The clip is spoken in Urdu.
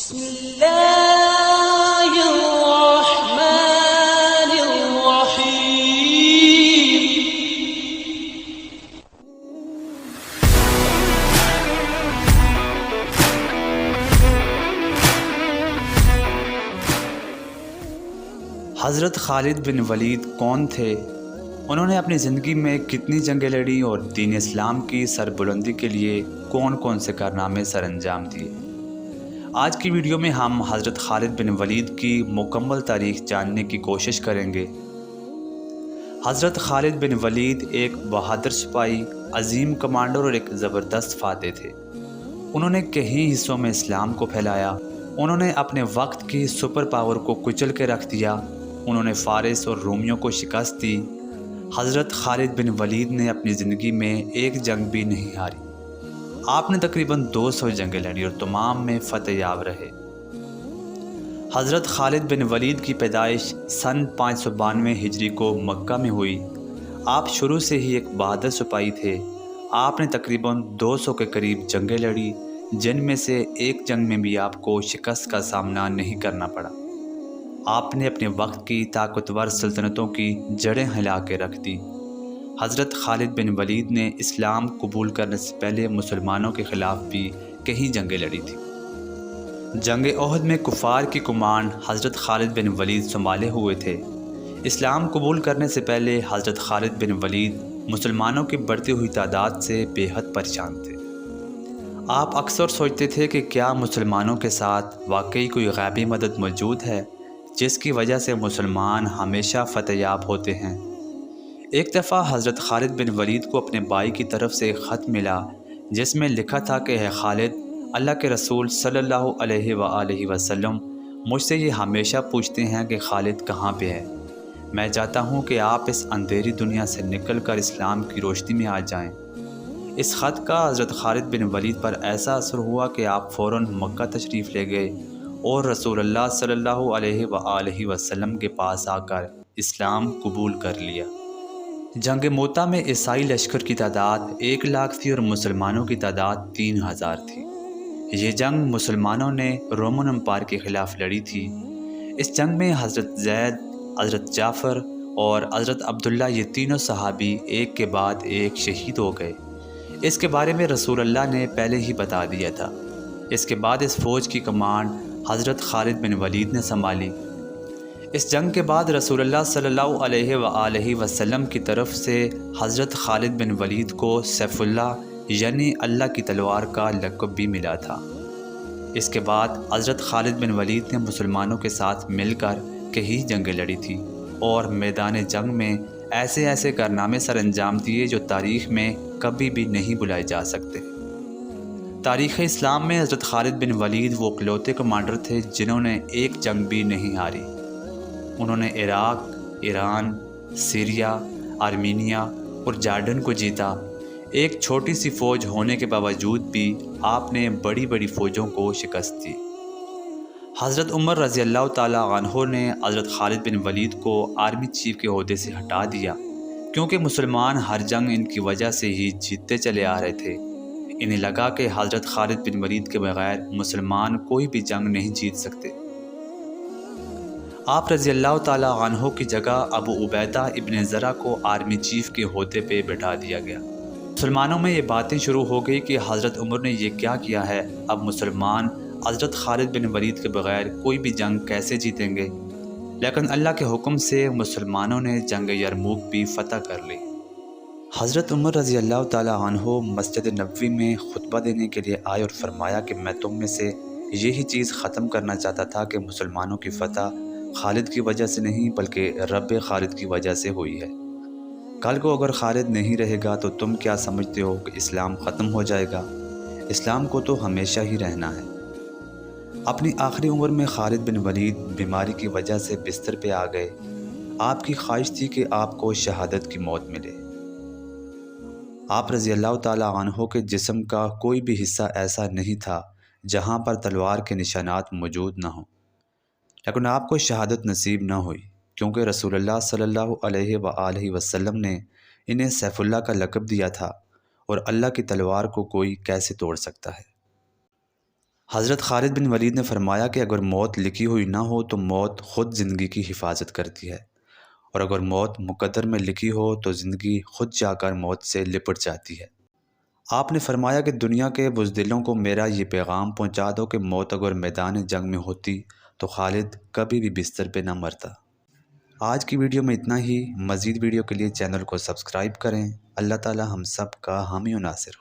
بسم الله الرحمن الرحيم. حضرت خالد بن ولید کون تھے؟ انہوں نے اپنی زندگی میں کتنی جنگیں لڑی اور دین اسلام کی سربلندی کے لیے کون کون سے کارنامے سر انجام دیے؟ آج کی ویڈیو میں ہم حضرت خالد بن ولید کی مکمل تاریخ جاننے کی کوشش کریں گے۔ حضرت خالد بن ولید ایک بہادر سپاہی، عظیم کمانڈر اور ایک زبردست فاتح تھے۔ انہوں نے کئی حصوں میں اسلام کو پھیلایا۔ انہوں نے اپنے وقت کی سپر پاور کو کچل کے رکھ دیا۔ انہوں نے فارس اور رومیوں کو شکست دی۔ حضرت خالد بن ولید نے اپنی زندگی میں ایک جنگ بھی نہیں ہاری۔ آپ نے تقریباً 200 جنگیں لڑی اور تمام میں فتح یاب رہے۔ حضرت خالد بن ولید کی پیدائش سن 592 ہجری کو مکہ میں ہوئی۔ آپ شروع سے ہی ایک بہادر سپاہی تھے۔ آپ نے تقریباً 200 کے قریب جنگیں لڑی، جن میں سے ایک جنگ میں بھی آپ کو شکست کا سامنا نہیں کرنا پڑا۔ آپ نے اپنے وقت کی طاقتور سلطنتوں کی جڑیں ہلا کے رکھ دی۔ حضرت خالد بن ولید نے اسلام قبول کرنے سے پہلے مسلمانوں کے خلاف بھی کئی جنگیں لڑی تھیں۔ جنگ احد میں کفار کی کمانڈ حضرت خالد بن ولید سنبھالے ہوئے تھے۔ اسلام قبول کرنے سے پہلے حضرت خالد بن ولید مسلمانوں کی بڑھتی ہوئی تعداد سے بے حد پریشان تھے۔ آپ اکثر سوچتے تھے کہ کیا مسلمانوں کے ساتھ واقعی کوئی غیبی مدد موجود ہے جس کی وجہ سے مسلمان ہمیشہ فتح یاب ہوتے ہیں۔ ایک دفعہ حضرت خالد بن ولید کو اپنے بھائی کی طرف سے ایک خط ملا جس میں لکھا تھا کہ اے خالد، اللہ کے رسول صلی اللہ علیہ وآلہ وسلم مجھ سے یہ ہمیشہ پوچھتے ہیں کہ خالد کہاں پہ ہے۔ میں چاہتا ہوں کہ آپ اس اندھیری دنیا سے نکل کر اسلام کی روشنی میں آ جائیں۔ اس خط کا حضرت خالد بن ولید پر ایسا اثر ہوا کہ آپ فوراً مکہ تشریف لے گئے اور رسول اللہ صلی اللہ علیہ وآلہ وسلم کے پاس آ کر اسلام قبول کر لیا۔ جنگ موتا میں عیسائی لشکر کی تعداد 1 لاکھ تھی اور مسلمانوں کی تعداد 3000 تھی۔ یہ جنگ مسلمانوں نے رومن امپائر کے خلاف لڑی تھی۔ اس جنگ میں حضرت زید، حضرت جعفر اور حضرت عبداللہ یہ تینوں صحابی ایک کے بعد ایک شہید ہو گئے۔ اس کے بارے میں رسول اللہ نے پہلے ہی بتا دیا تھا۔ اس کے بعد اس فوج کی کمانڈ حضرت خالد بن ولید نے سنبھالی۔ اس جنگ کے بعد رسول اللہ صلی اللہ علیہ وآلہ وسلم کی طرف سے حضرت خالد بن ولید کو سیف اللہ یعنی اللہ کی تلوار کا لقب بھی ملا تھا۔ اس کے بعد حضرت خالد بن ولید نے مسلمانوں کے ساتھ مل کر کئی جنگیں لڑی تھی اور میدان جنگ میں ایسے کارنامے سر انجام دیے جو تاریخ میں کبھی بھی نہیں بلائے جا سکتے۔ تاریخ اسلام میں حضرت خالد بن ولید وہ اکلوتے کمانڈر تھے جنہوں نے ایک جنگ بھی نہیں ہاری۔ انہوں نے عراق، ایران، سیریا، آرمینیا اور جارڈن کو جیتا۔ ایک چھوٹی سی فوج ہونے کے باوجود بھی آپ نے بڑی فوجوں کو شکست دی۔ حضرت عمر رضی اللہ تعالیٰ عنہ نے حضرت خالد بن ولید کو آرمی چیف کے عہدے سے ہٹا دیا کیونکہ مسلمان ہر جنگ ان کی وجہ سے ہی جیتتے چلے آ رہے تھے۔ انہیں لگا کہ حضرت خالد بن ولید کے بغیر مسلمان کوئی بھی جنگ نہیں جیت سکتے۔ آپ رضی اللہ تعالیٰ عنہ کی جگہ ابو عبیدہ ابن زرع کو آرمی چیف کے عہدے پہ بٹھا دیا گیا۔ مسلمانوں میں یہ باتیں شروع ہو گئی کہ حضرت عمر نے یہ کیا ہے، اب مسلمان حضرت خالد بن ولید کے بغیر کوئی بھی جنگ کیسے جیتیں گے؟ لیکن اللہ کے حکم سے مسلمانوں نے جنگ یرموک بھی فتح کر لی۔ حضرت عمر رضی اللہ تعالیٰ عنہ مسجد نبوی میں خطبہ دینے کے لیے آئے اور فرمایا کہ میں تم میں سے یہی چیز ختم کرنا چاہتا تھا کہ مسلمانوں کی فتح خالد کی وجہ سے نہیں بلکہ رب خالد کی وجہ سے ہوئی ہے۔ کل کو اگر خالد نہیں رہے گا تو تم کیا سمجھتے ہو کہ اسلام ختم ہو جائے گا؟ اسلام کو تو ہمیشہ ہی رہنا ہے۔ اپنی آخری عمر میں خالد بن ولید بیماری کی وجہ سے بستر پہ آ گئے۔ آپ کی خواہش تھی کہ آپ کو شہادت کی موت ملے۔ آپ رضی اللہ تعالیٰ عنہ کے جسم کا کوئی بھی حصہ ایسا نہیں تھا جہاں پر تلوار کے نشانات موجود نہ ہوں، لیکن آپ کو شہادت نصیب نہ ہوئی کیونکہ رسول اللہ صلی اللہ علیہ وآلہ وسلم نے انہیں سیف اللہ کا لقب دیا تھا اور اللہ کی تلوار کو کوئی کیسے توڑ سکتا ہے۔ حضرت خالد بن ولید نے فرمایا کہ اگر موت لکھی ہوئی نہ ہو تو موت خود زندگی کی حفاظت کرتی ہے، اور اگر موت مقدر میں لکھی ہو تو زندگی خود جا کر موت سے لپٹ جاتی ہے۔ آپ نے فرمایا کہ دنیا کے بزدلوں کو میرا یہ پیغام پہنچا دو کہ موت اگر میدان جنگ میں ہوتی تو خالد کبھی بھی بستر پہ نہ مرتا۔ آج کی ویڈیو میں اتنا ہی۔ مزید ویڈیو کے لیے چینل کو سبسکرائب کریں۔ اللہ تعالی ہم سب کا حامی و ناصر ہو۔